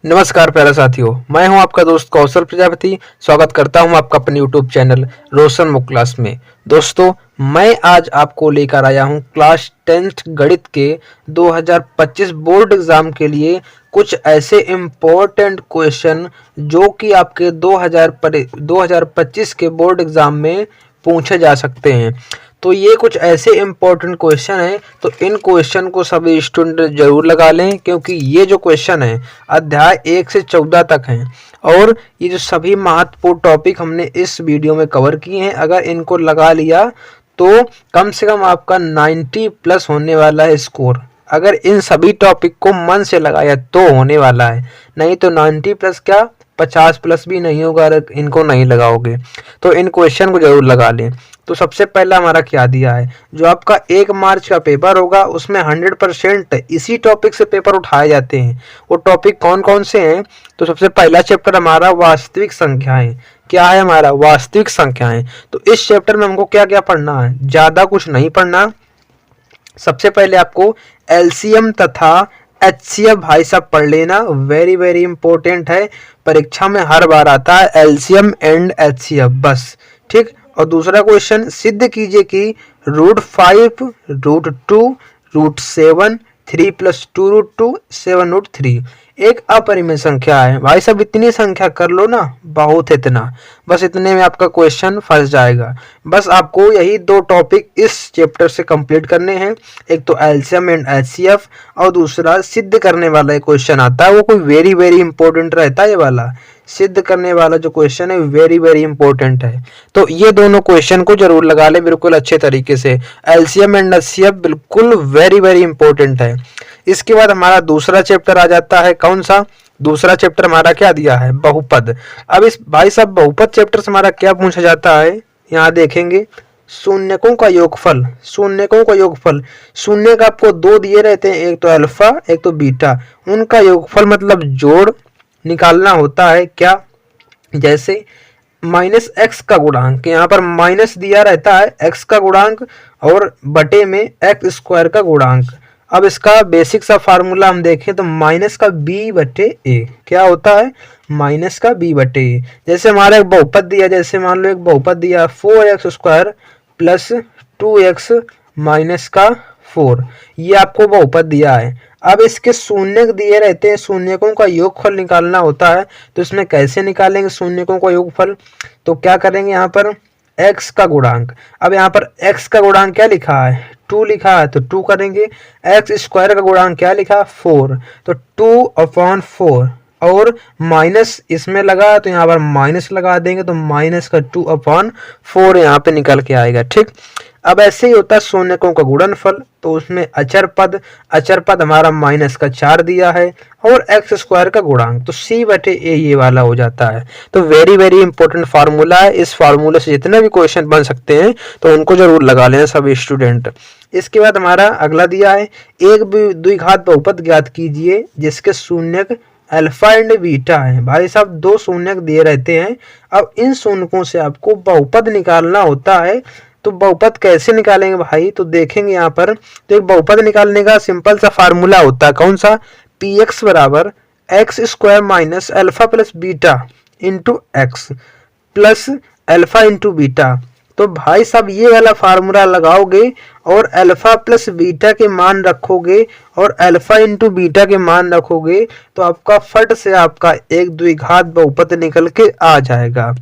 नमस्कार प्यारे साथियों, मैं हूं आपका दोस्त कौशल प्रजापति। स्वागत करता हूं आपका अपने YouTube चैनल रोशन मुक क्लास में। दोस्तों, मैं आज आपको लेकर आया हूं क्लास 10th गणित के 2025 बोर्ड एग्जाम के लिए कुछ ऐसे इम्पोर्टेंट क्वेश्चन जो कि आपके 2025 के बोर्ड एग्जाम में पूछे जा सकते हैं। तो ये कुछ ऐसे इम्पोर्टेंट क्वेश्चन हैं, तो इन क्वेश्चन को सभी स्टूडेंट जरूर लगा लें, क्योंकि ये जो क्वेश्चन है अध्याय 1 से 14 तक हैं और ये जो सभी महत्वपूर्ण टॉपिक हमने इस वीडियो में कवर किए हैं, अगर इनको लगा लिया तो कम से कम आपका 90 प्लस होने वाला है स्कोर। अगर इन सभी टॉपिक को मन से लगाया तो होने वाला है, नहीं तो 90 प्लस क्या 50 प्लस भी नहीं होगा अगर इनको नहीं लगाओगे। तो इन क्वेश्चन को जरूर लगा लें। तो सबसे पहला हमारा क्या दिया है, जो आपका 1 मार्च का पेपर होगा उसमें 100% इसी टॉपिक से पेपर उठाए जाते हैं। वो टॉपिक कौन कौन से हैं? तो सबसे पहला चैप्टर हमारा वास्तविक संख्याएं। क्या है हमारा? वास्तविक संख्याएं। तो इस चैप्टर में हमको क्या क्या पढ़ना है? ज़्यादा कुछ नहीं पढ़ना। सबसे पहले आपको एलसीएम तथा एचसीएफ भाई साहब पढ़ लेना, वेरी वेरी इंपॉर्टेंट है, परीक्षा में हर बार आता है एलसीएम एंड एचसीएफ, बस ठीक। और दूसरा क्वेश्चन, सिद्ध कीजिए कि √5 √2 √7 3 + 2 √2 7 √3 एक अपरिमेय संख्या है। भाई साहब इतनी संख्या कर लो ना, बहुत इतना, बस इतने में आपका क्वेश्चन फंस जाएगा। बस आपको यही दो टॉपिक इस चैप्टर से कंप्लीट करने हैं, एक तो एलसीएम एंड एचसीएफ और दूसरा सिद्ध करने वाला एक क्वेश्चन आता है, वो कोई वेरी वेरी इंपॉर्टेंट रहता है। ये वाला सिद्ध करने वाला जो क्वेश्चन है वेरी वेरी इंपॉर्टेंट है। तो ये दोनों क्वेश्चन को जरूर लगा ले बिल्कुल अच्छे तरीके से। एलसीएम एंड एचसीएफ बिल्कुल वेरी वेरी इंपॉर्टेंट है। इसके बाद हमारा दूसरा चैप्टर आ जाता है, कौन सा? दूसरा चैप्टर हमारा क्या दिया है? बहुपद। अब इस भाई साहब बहुपद चैप्टर से हमारा क्या पूछा जाता है, यहाँ देखेंगे, शून्यकों का योगफल। शून्यकों का योगफल, शून्य का आपको दो दिए रहते हैं, एक तो अल्फा एक तो बीटा, उनका योगफल मतलब जोड़ निकालना होता है। क्या? जैसे -x का गुणांक, यहाँ पर माइनस दिया रहता है x का गुणांक और बटे में x² का गुणांक। अब इसका बेसिक सा फार्मूला हम देखें तो माइनस का b/a क्या होता है? माइनस का b/a। जैसे हमारा एक बहुपद दिया, जैसे मान लो एक बहुपद दिया 4x² + 2x - 4, ये आपको बहुपद दिया है। अब इसके शून्य दिए रहते हैं, शून्यकों का योगफल निकालना होता है। तो इसमें कैसे निकालेंगे शून्यकों का योगफल? तो क्या करेंगे, यहाँ पर x का गुणांक, अब यहाँ पर x का गुणांक क्या लिखा है? 2 लिखा है तो 2 करेंगे। x² का गुणांक क्या लिखा? 4, तो 2/4 और माइनस इसमें लगा तो यहाँ पर माइनस लगा देंगे, तो माइनस का 2/4 यहाँ पे निकल के आएगा, ठीक। अब ऐसे ही होता है शून्यकों का गुणनफल, तो उसमें अचर पद हमारा -4 दिया है और x² का गुणांक, तो c/a ये वाला हो जाता है। तो वेरी वेरी इंपॉर्टेंट फार्मूला है, इस फार्मूले से जितने भी क्वेश्चन बन सकते हैं तो उनको जरूर लगा लेना सभी स्टूडेंट। इसके बाद हमारा अगला दिया है, एक द्विघात बहुपद ज्ञात कीजिए जिसके शून्यक अल्फा एंड बीटा है। भाई साहब दो शून्यक दिए रहते हैं, अब इन शून्यकों से आपको बहुपद निकालना होता है। तो बहुपद कैसे निकालेंगे भाई? तो देखेंगे यहाँ पर, तो एक बहुपद निकालने का सिंपल सा फार्मूला होता है, कौन सा? px = x² - alpha + beta × x plus alpha × beta. तो भाई साहब ये वाला फार्मूला लगाओगे और अल्फा प्लस बीटा के मान रखोगे और अल्फा × बीटा के मान रखोगे, तो आपका फट से आपका एक द्विघात बहुपद निकल के आ जाएगा।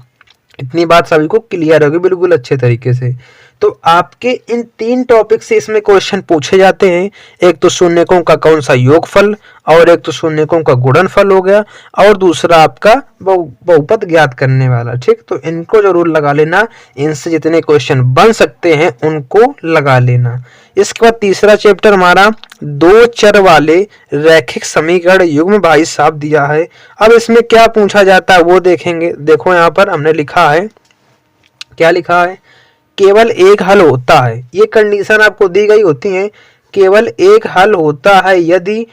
इतनी बात सभी को क्लियर होगी बिल्कुल अच्छे तरीके से। तो आपके इन 3 टॉपिक से इसमें क्वेश्चन पूछे जाते हैं, एक तो शून्यकों का कौन सा योगफल और एक तो शून्यकों का गुणनफल हो गया और दूसरा आपका बहुपद ज्ञात करने वाला, ठीक। तो इनको जरूर लगा लेना, इनसे जितने क्वेश्चन बन सकते हैं उनको लगा लेना। इसके बाद तीसरा चैप्टर हमारा दो चर वाले रैखिक समीकरण युग्म भाई साहब दिया है। अब इसमें क्या पूछा जाता है वो देखेंगे। देखो यहाँ पर हमने लिखा है, क्या लिखा है? केवल एक हल होता है, ये कंडीशन आपको दी गई होती है, केवल एक हल होता है यदि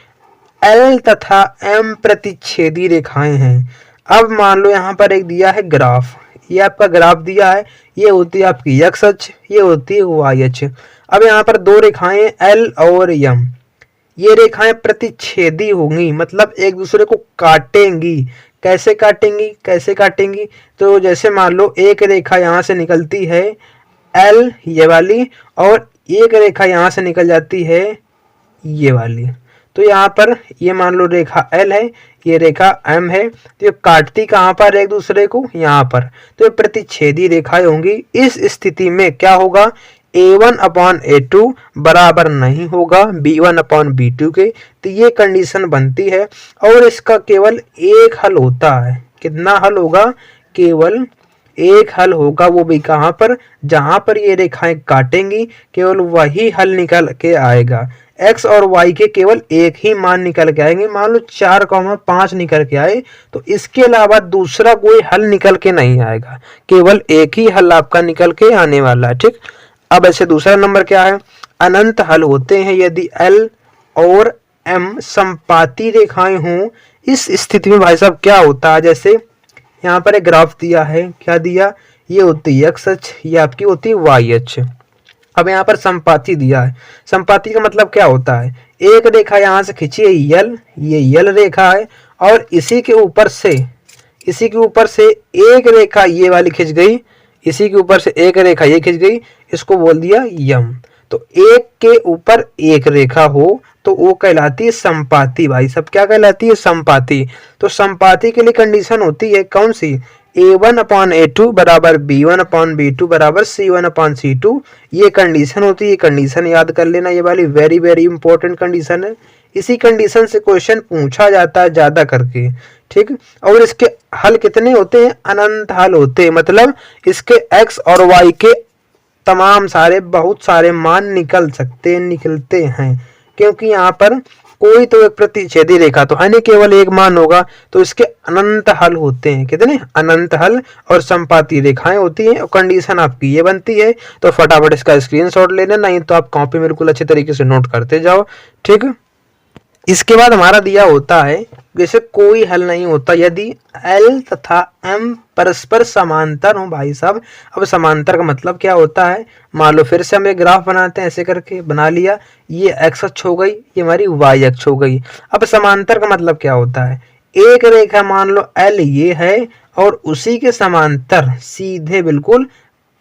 L तथा M प्रतिच्छेदी रेखाएं हैं। अब मान लो यहाँ पर एक दिया है ग्राफ, ये आपका ग्राफ दिया है, ये होती है आपकी x अक्ष, ये होती है y अक्ष। अब यहाँ पर दो रेखाएं L और M, ये रेखाएं प्रतिच्छेदी होंगी, मतलब एक दूसरे को काटेंगी। कैसे काटेंगी, कैसे काटेंगी? तो जैसे मान लो एक रेखा यहाँ से निकलती है एल ये वाली, और एक रेखा यहाँ से निकल जाती है ये वाली। तो यहाँ पर ये मान लो रेखा एल है, ये रेखा एम है, तो ये काटती कहाँ पर एक दूसरे को, यहाँ पर। तो ये प्रतिच्छेदी रेखाएं होंगी। इस स्थिति में क्या होगा, A1 अपॉन A2 बराबर नहीं होगा B1 अपॉन B2 के। तो ये कंडीशन बनती है और इसका केवल एक हल होता है। कितना हल होगा, केवल एक हल होगा, वो भी कहाँ पर, जहां पर ये रेखाएं काटेंगी, केवल वही हल निकल के आएगा। x और y के केवल एक ही मान निकल के आएंगे। मान लो 4,5 निकल के आए, तो इसके अलावा दूसरा कोई हल निकल के नहीं आएगा, केवल एक ही हल आपका निकल के आने वाला है। ठीक, अब ऐसे दूसरा नंबर क्या है, अनंत हल होते हैं यदि L और M समपाती रेखाएं हों। इस स्थिति में भाई साहब क्या होता है, जैसे यहाँ पर एक ग्राफ दिया है, क्या दिया, ये होती है x अक्ष, ये आपकी होती है y अक्ष। अब यहाँ पर समपाती दिया है। समपाती का मतलब क्या होता है, एक रेखा यहाँ से खींची है यल, ये यल रेखा है, और इसी के ऊपर से एक रेखा ये वाली खिंच गई, इसी के ऊपर से एक रेखा ये खिंच गई, इसको बोल दिया यम। तो एक के ऊपर एक रेखा हो तो वो कहलाती है समपाती। भाई सब क्या कहलाती है, समपाती। तो समपाती के लिए कंडीशन होती है कौन सी, A1 अपॉन A2 बराबर B1 अपॉन B2 बराबर C1 अपॉन C2। ये कंडीशन होती है, ये कंडीशन याद कर लेना, ये वाली वेरी वेरी इंपॉर्टेंट कंडीशन है। इसी कंडीशन से क्वेश्चन पूछा जाता है ज्यादा करके। ठीक, और इसके हल कितने होते हैं, अनंत हल होते हैं, मतलब इसके x और y के तमाम सारे बहुत सारे मान निकलते हैं, क्योंकि यहाँ पर कोई तो एक प्रतिच्छेदी रेखा तो है नहीं, केवल एक मान होगा, तो इसके अनंत हल होते हैं। कितने, अनंत हल, और समपाती रेखाएं होती हैं, और कंडीशन आपकी ये बनती है। तो फटाफट इसका स्क्रीनशॉट लेना, नहीं तो आप कॉपी में बिल्कुल अच्छे तरीके से नोट करते जाओ। ठीक, इसके बाद हमारा दिया होता है, जैसे कोई हल नहीं होता यदि L तथा M परस्पर समांतर हो। भाई साहब, अब समांतर का मतलब क्या होता है, मान लो फिर से हम एक ग्राफ बनाते हैं, ऐसे करके बना लिया, ये x अक्ष हो गई, ये हमारी y अक्ष हो गई। अब समांतर का मतलब क्या होता है, एक रेखा मान लो L ये है, और उसी के समांतर सीधे बिल्कुल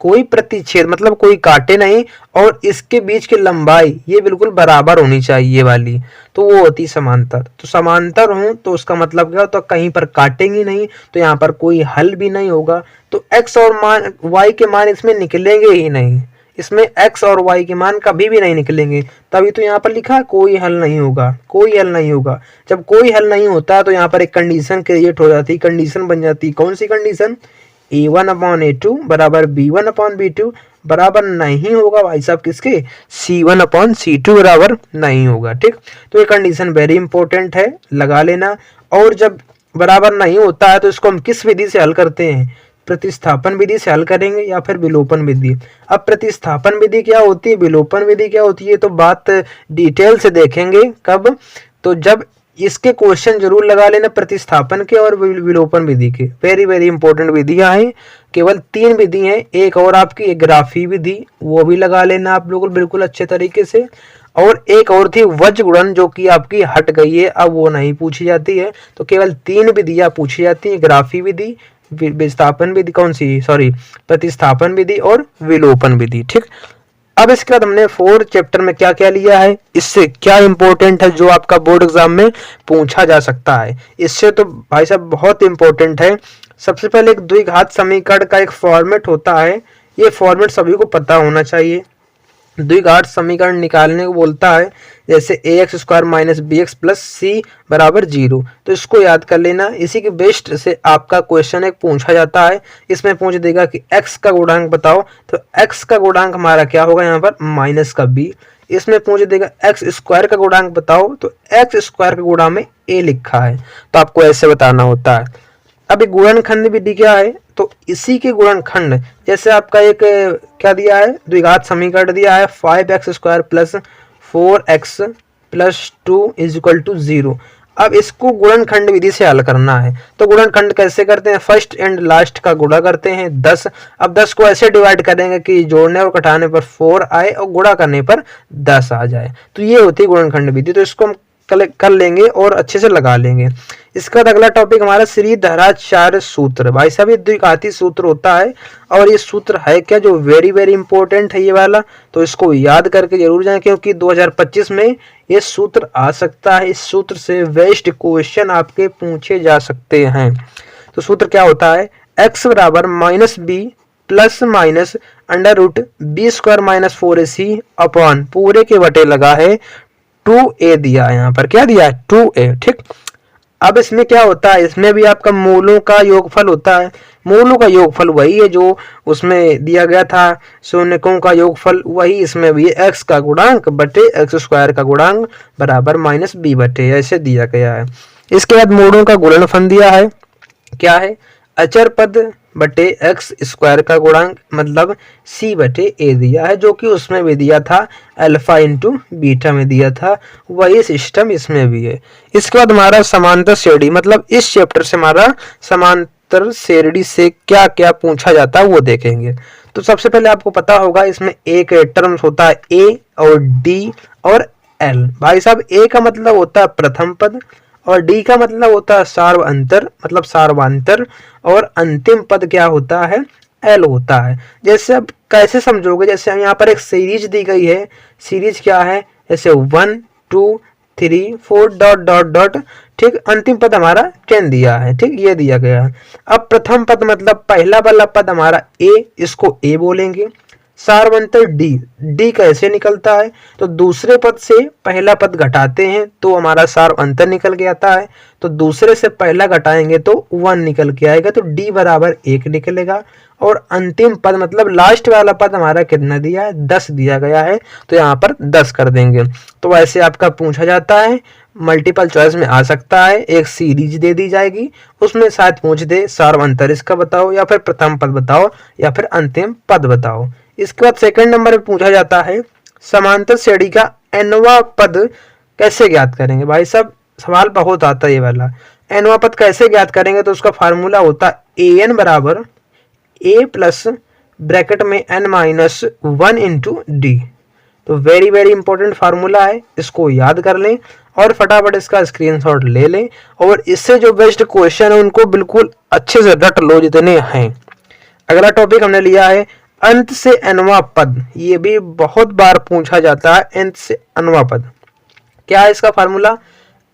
कोई प्रतिच्छेद, मतलब कोई काटे नहीं, और इसके बीच की लंबाई ये बिल्कुल बराबर होनी चाहिए ये वाली, तो वो होती समांतर। तो समांतर हो तो उसका मतलब क्या होता है, कहीं पर काटेंगी नहीं, तो यहाँ पर कोई हल भी नहीं होगा। तो x और मान y के मान इसमें निकलेंगे ही नहीं, इसमें x और y के मान कभी भी नहीं निकलेंगे, तभी तो यहाँ पर लिखा है कोई हल नहीं होगा, कोई हल नहीं होगा। जब कोई हल नहीं होता तो यहाँ पर एक कंडीशन क्रिएट हो जाती, कंडीशन बन जाती, कौन सी कंडीशन, A1 अपॉन A2 बराबर B1 अपॉन B2 बराबर नहीं होगा भाई साहब किसके, C1 अपॉन C2 बराबर नहीं होगा। ठीक, तो ये कंडीशन वेरी इंपॉर्टेंट है, लगा लेना। और जब बराबर नहीं होता है तो इसको हम किस विधि से हल करते हैं, प्रतिस्थापन विधि से हल करेंगे या फिर विलोपन विधि। अब प्रतिस्थापन विधि क्या होती है, विलोपन विधि क्या होती है, तो बात डिटेल से देखेंगे कब, तो जब इसके क्वेश्चन जरूर लगा लेना, प्रतिस्थापन के और विलोपन विधि के। वेरी वेरी इंपॉर्टेंट विधियां हैं, केवल 3 विधि हैं। एक और आपकी ग्राफी विधि, वो भी लगा लेना आप लोग बिल्कुल अच्छे तरीके से। और एक और थी वज्र गुणन, जो कि आपकी हट गई है, अब वो नहीं पूछी जाती है। तो केवल 3 विधियां पूछी जाती हैं, ग्राफी विधि, विस्थापन विधि, कौन सी, सॉरी, प्रतिस्थापन विधि और विलोपन विधि। ठीक, अब इसके बाद हमने 4 चैप्टर में क्या क्या लिया है, इससे क्या इंपॉर्टेंट है जो आपका बोर्ड एग्जाम में पूछा जा सकता है, इससे तो भाई साहब बहुत इंपॉर्टेंट है। सबसे पहले एक द्विघात समीकरण का एक फॉर्मेट होता है, ये फॉर्मेट सभी को पता होना चाहिए। द्विघात समीकरण निकालने को बोलता है, जैसे ax square minus bx plus C बराबर 0, तो इसको याद कर लेना। इसी के बेस्ट से आपका क्वेश्चन एक पूछा जाता है, इसमें पूछ देगा कि x का गुणांक बताओ, तो x का गुणांक हमारा क्या होगा यहाँ पर माइनस का b। इसमें पूछ देगा x स्क्वायर का गुणांक बताओ, तो x स्क्वायर का गुणा में a लिखा है, तो आपको ऐसे बताना होता है। अब एक गुणनखंड विधि क्या है, तो इसी के गुणनखंड, जैसे आपका एक क्या दिया है, द्विघात समीकरण दिया है 5x square plus 4x plus 2 is equal to 0। अब इसको गुणनखंड विधि से हल करना है। तो गुणनखंड कैसे करते हैं, फर्स्ट एंड लास्ट का गुणा करते हैं 10। अब 10 को ऐसे डिवाइड करेंगे कि जोड़ने और घटाने पर 4 आए और गुणा करने पर 10 आ जाए। तो ये होती है गुणनखंड विधि। तो इसको हम कर लेंगे और अच्छे से लगा लेंगे। इसके बाद अगला टॉपिक हमारा श्रीधराचार्य सूत्र। भाई साहब ये द्विघाती सूत्र होता है और ये सूत्र है क्या, जो वेरी वेरी इंपॉर्टेंट है ये वाला। तो इसको याद करके जरूर जाएं, क्योंकि 2025 में ये सूत्र आ सकता है। इस सूत्र से बेस्ट क्वेश्चन आपके पूछे जा सकते हैं। तो सूत्र क्या होता है, x बराबर minus b plus minus under root b square minus 4ac upon पूरे के बटे लगा है 2a दिया है। यहाँ पर क्या दिया है 2a, ठीक। अब इसमें क्या होता है, इसमें भी आपका मूलों का योगफल होता है। मूलों का योगफल वही है जो उसमें दिया गया था, शून्यकों का योगफल वही इसमें भी है, x का गुणांक बटे x स्क्वायर का गुणांक बराबर माइनस बी बटे, ऐसे दिया गया है। इसके बाद मूलों का गुणनफल दिया है, क्या है अचर पद बटे एक्स स्क्वायर का गुणांक मतलब c बटे a दिया है, जो कि उसमें भी दिया था अल्फा इंटू बीटा में दिया था, वही सिस्टम इसमें भी है। इसके बाद हमारा समांतर श्रेणी, मतलब इस चैप्टर से हमारा समांतर श्रेणी से क्या क्या पूछा जाता है वो देखेंगे। तो सबसे पहले आपको पता होगा इसमें एक टर्म्स होता है a और d और l। भाई साहब a का मतलब होता है प्रथम पद और डी का मतलब होता है सार्वअंतर मतलब सार्वांतर, और अंतिम पद क्या होता है एल होता है। जैसे अब कैसे समझोगे, जैसे हम यहाँ पर एक सीरीज दी गई है, सीरीज क्या है जैसे 1 2 3 4 डॉट डॉट डॉट, ठीक। अंतिम पद हमारा 10 दिया है, ठीक, ये दिया गया है। अब प्रथम पद मतलब पहला वाला पद हमारा ए, इसको ए बोलेंगे। सार्वंतर डी, डी कैसे निकलता है, तो दूसरे पद से पहला पद घटाते हैं तो हमारा सार्वंतर निकल के आता है, तो दूसरे से पहला घटाएंगे तो 1 निकल के आएगा, तो डी बराबर 1 निकलेगा। और अंतिम पद मतलब लास्ट वाला पद हमारा कितना दिया है 10 दिया गया है, तो यहाँ पर 10 कर देंगे। तो ऐसे आपका पूछा जाता है, मल्टीपल चॉइस में आ सकता है, एक सीरीज दे दी जाएगी उसमें शायद पूछ दे सार्वंतर इसका बताओ, या फिर प्रथम पद बताओ, या फिर अंतिम पद बताओ। इसके बाद सेकंड नंबर पे पूछा जाता है समांतर श्रेणी का nवां पद कैसे ज्ञात करेंगे। भाई साहब सवाल बहुत आता है ये वाला, nवां पद कैसे ज्ञात करेंगे, तो उसका फार्मूला होता है an बराबर a प्लस ब्रैकेट में n माइनस 1 इंटू डी। तो वेरी वेरी इंपॉर्टेंट फार्मूला है, इसको याद कर लें और फटाफट इसका स्क्रीनशॉट ले लें, और इससे जो बेस्ट क्वेश्चन है उनको बिल्कुल अच्छे से रट लो जितने हैं। अगला टॉपिक हमने लिया है अंत से nवां पद, ये भी बहुत बार पूछा जाता है। अंत से nवां पद क्या है, इसका फार्मूला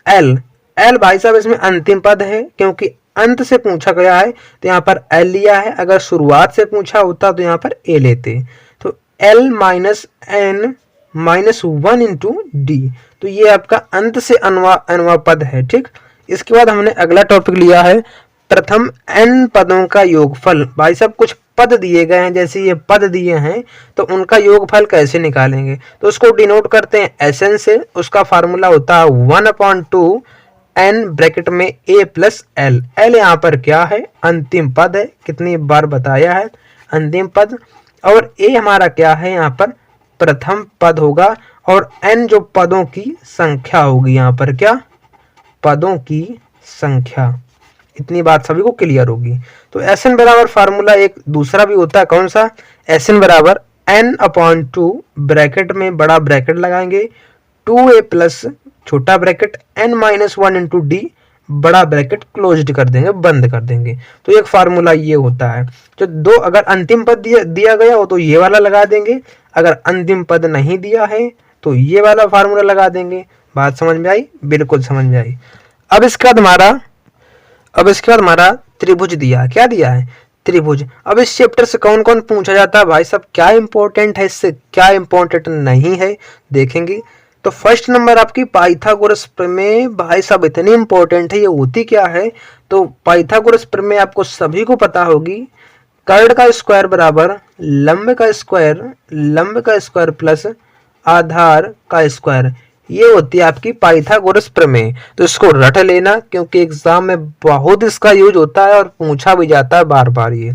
l। l भाई साहब इसमें अंतिम पद है, क्योंकि अंत से पूछा गया है तो यहाँ पर l लिया है, अगर शुरुआत से पूछा होता तो यहाँ पर a लेते। तो l minus n minus 1 into D, तो ये आपका अंत से nवां पद है, ठीक। इसके बाद हमने अगला टॉपिक लिया है प्रथम n पदों का योगफल। भाई साहब कुछ पद दिए गए हैं, जैसे ये पद दिए हैं तो उनका योगफल कैसे निकालेंगे, तो उसको डिनोट करते हैं Sn से। उसका फार्मूला होता है 1/2 n ब्रैकेट में a प्लस l। l यहाँ पर क्या है अंतिम पद है, कितनी बार बताया है अंतिम पद, और a हमारा क्या है यहाँ पर प्रथम पद होगा, और n जो पदों की संख्या होगी, यहाँ पर क्या पदों की संख्या। इतनी बात सभी को क्लियर होगी। तो Sn बराबर फार्मूला एक दूसरा भी होता है, कौन सा, Sn बराबर n/2 ब्रैकेट में बड़ा ब्रैकेट लगाएंगे 2a प्लस छोटा bracket n minus 1 into D बड़ा ब्रैकेट क्लोज्ड कर देंगे, बंद कर देंगे। तो एक फार्मूला ये होता है। जो दो अगर अंतिम पद दिया गया हो तो ये वाला लगा देंगे, अगर अंतिम पद नहीं दिया है तो ये वाला फार्मूला लगा देंगे। बात समझ में आई, बिल्कुल समझ में आई। अब इसके बाद हमारा त्रिभुज दिया, क्या दिया है त्रिभुज। अब इस चैप्टर से कौन कौन पूछा जाता है भाई साहब, क्या इंपॉर्टेंट है इससे क्या इंपॉर्टेंट नहीं है देखेंगे। तो फर्स्ट नंबर आपकी पाइथागोरस प्रमेय, भाई साहब इतनी इंपॉर्टेंट है, ये होती क्या है, तो पाइथागोरस प्रमेय आपको सभी को पता होगी। कर्ण का स्क्वायर बराबर लंब का स्क्वायर प्लस आधार का स्क्वायर, ये होती है आपकी पाइथागोरस प्रमेय। तो इसको रट लेना, क्योंकि एग्जाम में बहुत इसका यूज होता है और पूछा भी जाता है बार बार ये।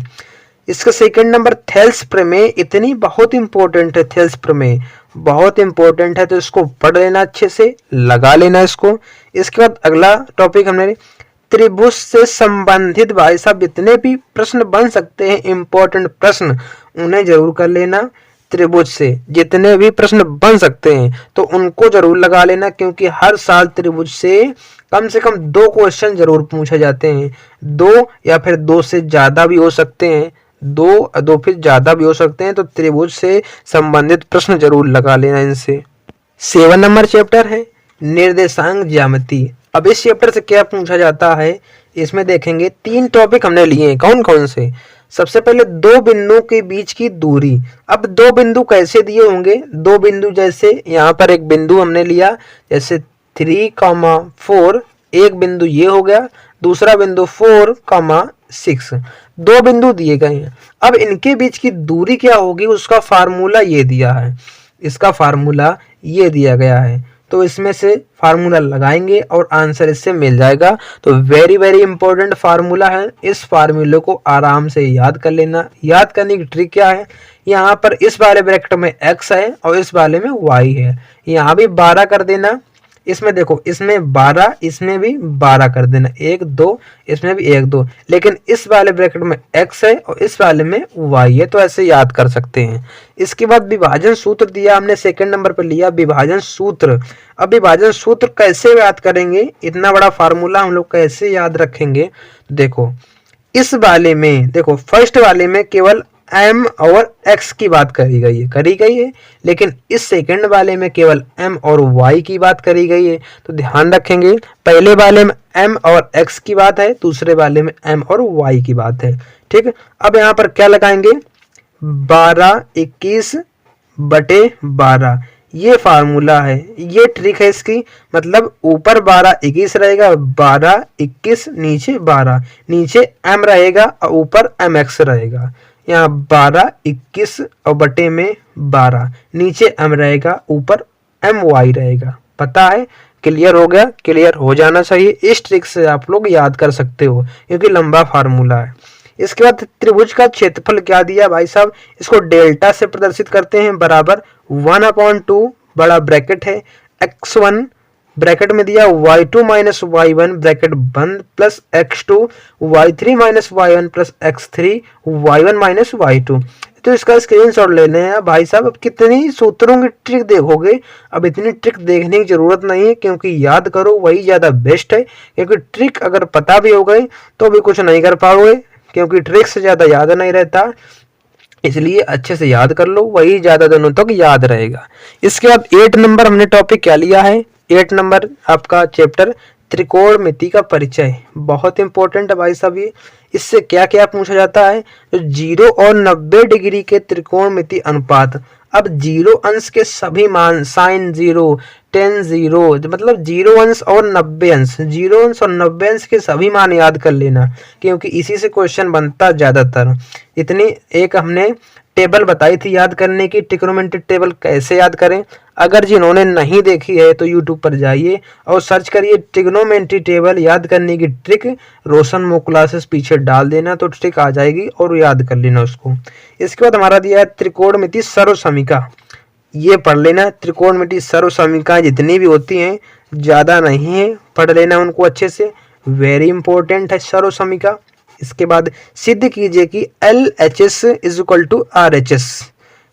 इसका सेकंड नंबर थेल्स प्रमेय, इतनी बहुत इंपॉर्टेंट है थेल्स प्रमेय, बहुत इंपॉर्टेंट है, तो इसको पढ़ लेना अच्छे से, लगा लेना इसको। इसके बाद अगला टॉपिक हमने त्रिभुज से संबंधित भाई साहब जितने भी प्रश्न बन सकते हैं इंपॉर्टेंट प्रश्न, उन्हें जरूर कर लेना। त्रिभुज से जितने भी प्रश्न बन सकते हैं तो उनको जरूर लगा लेना, क्योंकि हर साल त्रिभुज से कम 2 क्वेश्चन जरूर पूछे जाते हैं। 2 या फिर 2 से ज्यादा भी हो सकते हैं, 2 फिर ज्यादा भी हो सकते हैं। तो त्रिभुज से संबंधित प्रश्न जरूर लगा लेना इनसे। 7 नंबर चैप्टर है निर्देशांक ज्यामिति। अब इस चैप्टर से क्या पूछा जाता है, इसमें देखेंगे 3 टॉपिक हमने लिए हैं। कौन कौन से? सबसे पहले 2 बिंदुओं के बीच की दूरी। अब 2 बिंदु कैसे दिए होंगे? 2 बिंदु जैसे यहाँ पर एक बिंदु हमने लिया, जैसे 3,4, एक बिंदु ये हो गया, दूसरा बिंदु 4,6, 2 बिंदु दिए गए हैं। अब इनके बीच की दूरी क्या होगी, उसका फार्मूला ये दिया है, इसका फार्मूला ये दिया गया है। तो इसमें से फार्मूला लगाएंगे और आंसर इससे मिल जाएगा। तो वेरी वेरी इंपॉर्टेंट फार्मूला है, इस फार्मूले को आराम से याद कर लेना। याद करने की ट्रिक क्या है, यहाँ पर इस वाले ब्रैकेट में x है और इस वाले में y है, यहाँ भी 12 कर देना। इसमें देखो, इसमें 12, इसमें भी 12 कर देना, 1 2, इसमें भी 1 2, लेकिन इस वाले ब्रैकेट में x है और इस वाले में y है, तो ऐसे याद कर सकते हैं। इसके बाद विभाजन सूत्र दिया हमने, सेकंड नंबर पर लिया विभाजन सूत्र। अब विभाजन सूत्र कैसे याद करेंगे, इतना बड़ा फार्मूला हम लोग कैसे याद रखेंगे? देखो इस वाले में, देखो फर्स्ट वाले में केवल m और x की बात करी गई है, लेकिन इस सेकंड वाले में केवल m और y की बात करी गई है। तो ध्यान रखेंगे, पहले वाले में m और x की बात है, दूसरे वाले में m और y की बात है। ठीक है, अब यहाँ पर क्या लगाएंगे, 12 21 बटे 12, ये फार्मूला है, ये ट्रिक है इसकी। मतलब ऊपर 12 21 रहेगा, 12 21 नीचे 12, नीचे m रहेगा और ऊपर mx रहेगा। यहाँ 12 21 और बटे में 12, नीचे m रहेगा, ऊपर my रहेगा। पता है? क्लियर हो गया? क्लियर हो जाना चाहिए। इस ट्रिक से आप लोग याद कर सकते हो, क्योंकि लंबा फार्मूला है। इसके बाद त्रिभुज का क्षेत्रफल क्या दिया भाई साहब, इसको डेल्टा से प्रदर्शित करते हैं, बराबर 1/2 बड़ा ब्रैकेट है, x1 ब्रैकेट में दिया, y2 माइनस y1 ब्रैकेट बंद, plus x2 y3 minus y1 plus x3 y1 minus y2। तो इसका स्क्रीनशॉट ले लें भाई साहब। अब कितनी सूत्रों की ट्रिक देखोगे, अब इतनी ट्रिक देखने की जरूरत नहीं है, क्योंकि याद करो वही ज्यादा बेस्ट है। क्योंकि ट्रिक अगर पता भी हो गई तो भी कुछ नहीं कर पाओगे, क्योंकि ट्रिक से ज्यादा याद नहीं रहता, इसलिए अच्छे से याद कर लो, वही ज्यादा दिनों तक याद रहेगा। इसके बाद 8 नंबर हमने टॉपिक क्या लिया है, 8 नंबर आपका चैप्टर त्रिकोणमिति का परिचय। बहुत इंपॉर्टेंट है भाई साहब ये। इससे क्या क्या पूछा जाता है, तो 0 और 90 डिग्री के त्रिकोणमिति अनुपात। अब 0 अंश के सभी मान, साइन 0 tan 0, मतलब 0 अंश और 90 अंश, 0 अंश और 90 अंश के सभी मान याद कर लेना, क्योंकि इसी से क्वेश्चन बनता ज्यादातर। इतनी एक हमने टेबल बताई थी याद करने की, ट्रिग्नोमेट्री टेबल कैसे याद करें। अगर जिन्होंने नहीं देखी है तो यूट्यूब पर जाइए और सर्च करिए ट्रिग्नोमेट्री टेबल याद करने की ट्रिक, रोशन मूक क्लासेस पीछे डाल देना तो ट्रिक आ जाएगी और याद कर लेना उसको। इसके बाद हमारा दिया है त्रिकोणमिति सर्वसमीका, ये पढ़ लेना। त्रिकोणमिति सर्वसमीकाएं जितनी भी होती हैं ज़्यादा नहीं है, पढ़ लेना उनको अच्छे से, वेरी इंपॉर्टेंट है सर्वसमीका। इसके बाद सिद्ध कीजिए कि LHS is equal to RHS।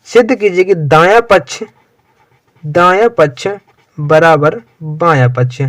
सिद्ध कीजिए कि दायां पक्ष बराबर बायां पक्ष।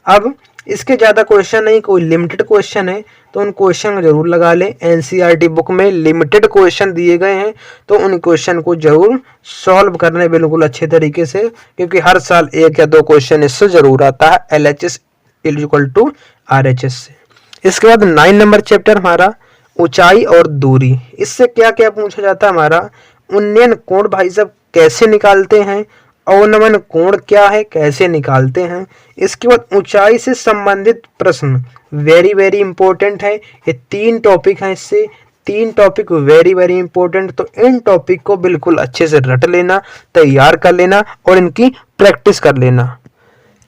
अब इसके ज़्यादा क्वेश्चन नहीं, कोई लिमिटेड क्वेश्चन है तो उन क्वेश्चन को जरूर लगा लें। NCERT बुक में लिमिटेड क्वेश्चन दिए गए हैं, तो उन क्वेश्चन को जरूर सॉल्व करने बिल्कुल अच्छे तरीके से, क्योंकि हर साल 1 या 2 क्वेश्चन इससे जरूर आता है LHS इक्वल टू RHS से। इसके बाद 9 नंबर चैप्टर हमारा ऊंचाई और दूरी। इससे क्या क्या पूछा जाता है हमारा, उन्नयन कोण भाई साहब कैसे निकालते हैं, अवनमन कोण क्या है कैसे निकालते हैं। इसके बाद ऊंचाई से संबंधित प्रश्न, वेरी वेरी इंपॉर्टेंट है। ये 3 टॉपिक हैं, इससे 3 टॉपिक वेरी वेरी इंपॉर्टेंट। तो इन टॉपिक को बिल्कुल अच्छे से रट लेना, तैयार कर लेना और इनकी प्रैक्टिस कर लेना।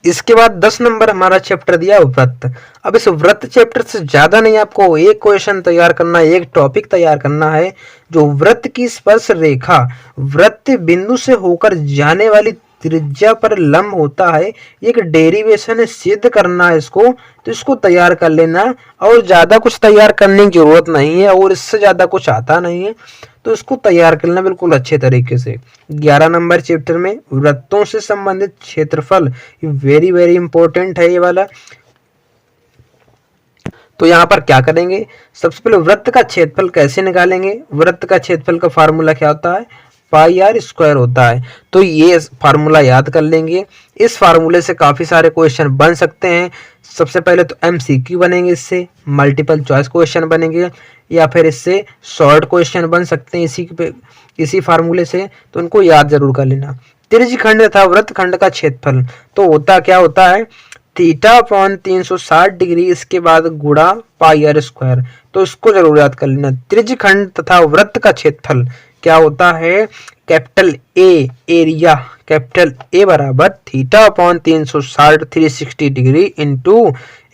इसके बाद 10 नंबर हमारा चैप्टर दिया व्रत। अब इस व्रत चैप्टर से ज्यादा नहीं, आपको एक क्वेश्चन तैयार करना है, एक टॉपिक तैयार करना है। जो व्रत की स्पर्श रेखा वृत्त बिंदु से होकर जाने वाली त्रिज्या पर लंब होता है, एक डेरिवेशन है, सिद्ध करना है इसको, तो इसको तैयार कर लेना। और ज्यादा कुछ तैयार करने की जरूरत नहीं है और इससे ज्यादा कुछ आता नहीं है, तो इसको तैयार कर लेना बिल्कुल अच्छे तरीके से। 11 नंबर चैप्टर में वृत्तों से संबंधित क्षेत्रफल, वेरी वेरी इंपॉर्टेंट है ये वाला। तो यहाँ पर क्या करेंगे, सबसे पहले वृत्त का क्षेत्रफल कैसे निकालेंगे। वृत्त का क्षेत्रफल का फार्मूला क्या होता है, पाई आर स्क्वायर होता है। तो ये फार्मूला याद कर लेंगे। इस फार्मूले से काफी सारे क्वेश्चन बन सकते हैं। सबसे पहले तो एमसीक्यू बनेंगे, इससे मल्टीपल चॉइस क्वेश्चन बनेंगे, या फिर इससे शॉर्ट क्वेश्चन बन सकते हैं इसी फार्मूले से। तो उनको याद जरूर कर लेना। त्रिज्यखंड तथा वृत्तखंड का क्षेत्रफल तो होता क्या होता है, थीटा अपॉन 360 डिग्री, इसके बाद गुणा पाई आर स्क्वायर। तो इसको जरूर याद कर लेना। त्रिज्यखंड तथा वृत्त का क्षेत्रफल क्या होता है, capital A area, capital A बराबर थीटा अपॉन 360 360 डिग्री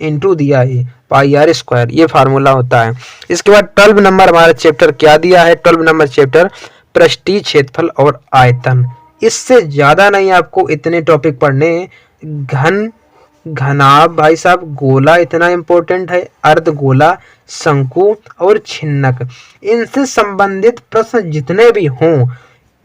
इंटू दिया है पाई आर स्क्वायर, ये फार्मूला होता है। इसके बाद 12 नंबर हमारा चैप्टर क्या दिया है, 12 नंबर चैप्टर पृष्ठीय क्षेत्रफल और आयतन। इससे ज्यादा नहीं आपको इतने टॉपिक पढ़ने हैं। घन, घनाभ भाई साहब, गोला इतना इंपॉर्टेंट है, अर्धगोला, शंकु और छिन्नक, इनसे संबंधित प्रश्न जितने भी हों,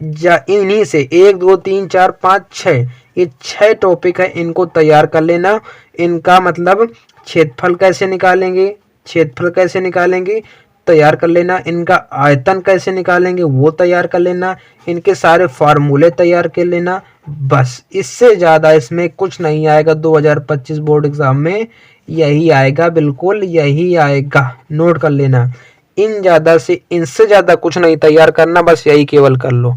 इन्हीं से 1 2 3 4 5 6, ये 6 टॉपिक है, इनको तैयार कर लेना। इनका मतलब क्षेत्रफल कैसे निकालेंगे, क्षेत्रफल कैसे निकालेंगे तैयार कर लेना। इनका आयतन कैसे निकालेंगे वो तैयार कर लेना। इनके सारे फार्मूले तैयार कर लेना। बस इससे ज्यादा इसमें कुछ नहीं आएगा। 2025 बोर्ड एग्जाम में यही आएगा, बिल्कुल यही आएगा, नोट कर लेना। इनसे ज्यादा कुछ नहीं तैयार करना, बस यही केवल कर लो।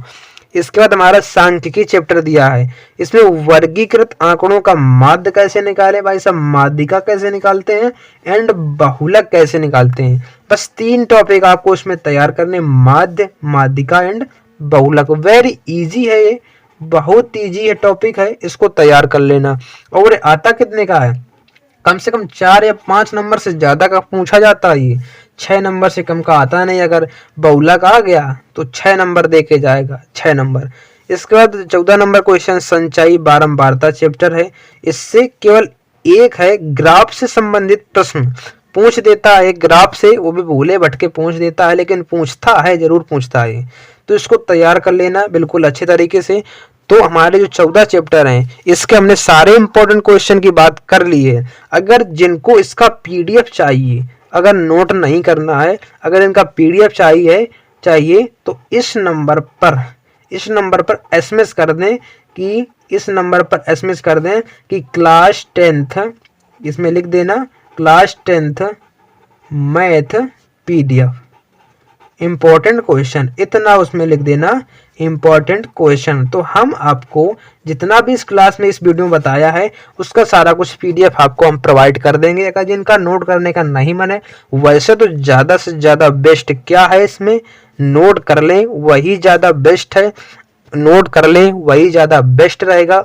इसके बाद हमारा सांख्यिकी चैप्टर दिया है। इसमें वर्गीकृत आंकड़ों का माध्य कैसे निकाले भाई साहब, माध्यिका कैसे निकालते हैं एंड बहुलक कैसे निकालते हैं। बस 3 टॉपिक आपको इसमें तैयार करने, माध्य, माध्यिका एंड बहुलक। वेरी इजी है ये, बहुत इजी है टॉपिक है, इसको तैयार कर लेना। और आता कितने का है, कम से कम 4 या 5 नंबर से ज्यादा का पूछा जाता है। ये 6 नंबर से कम का आता नहीं। अगर बहुलक आ गया तो 6 नंबर दे के जाएगा, 6 नंबर। इसके बाद 14 नंबर क्वेश्चन संचयी बारंबारता चैप्टर है। इससे केवल एक है, ग्राफ से संबंधित प्रश्न पूछ देता है, ग्राफ से, वो भी भूले भटके पूछ देता है, लेकिन पूछता है, जरूर पूछता है। तो इसको तैयार कर लेना बिल्कुल अच्छे तरीके से। तो हमारे जो 14 चैप्टर हैं, इसके हमने सारे इंपॉर्टेंट क्वेश्चन की बात कर ली है। अगर जिनको इसका पीडीएफ चाहिए, अगर नोट नहीं करना है, अगर इनका पीडीएफ चाहिए तो इस नंबर पर एसएमएस कर दें कि क्लास 10th, इसमें लिख देना class 10th math PDF important question, इतना उसमें लिख देना इंपॉर्टेंट क्वेश्चन। तो हम आपको जितना भी इस क्लास में इस वीडियो में बताया है उसका सारा कुछ पीडीएफ आपको हम प्रोवाइड कर देंगे। अगर जिनका नोट करने का नहीं मन है, वैसे तो ज़्यादा से ज़्यादा बेस्ट क्या है, इसमें नोट कर लें वही ज़्यादा बेस्ट है, नोट कर लें वही ज़्यादा बेस्ट रहेगा।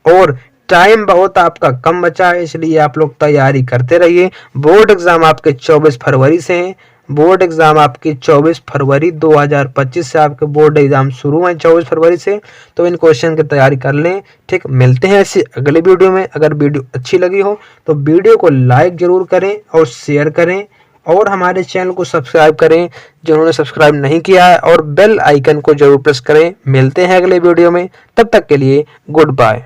और टाइम बहुत आपका कम बचा है, इसलिए आप लोग तैयारी करते रहिए। बोर्ड एग्जाम आपके 24 फरवरी से हैं। बोर्ड एग्जाम आपकी 24 फरवरी 2025 से आपके बोर्ड एग्जाम शुरू हैं, 24 फरवरी से। तो इन क्वेश्चन की तैयारी कर लें। ठीक, मिलते हैं ऐसी अगले वीडियो में। अगर वीडियो अच्छी लगी हो तो वीडियो को लाइक जरूर करें और शेयर करें, और हमारे चैनल को सब्सक्राइब करें जिन्होंने सब्सक्राइब नहीं किया है, और बेल आइकन को जरूर प्रेस करें। मिलते हैं अगले वीडियो में, तब तक के लिए गुड बाय।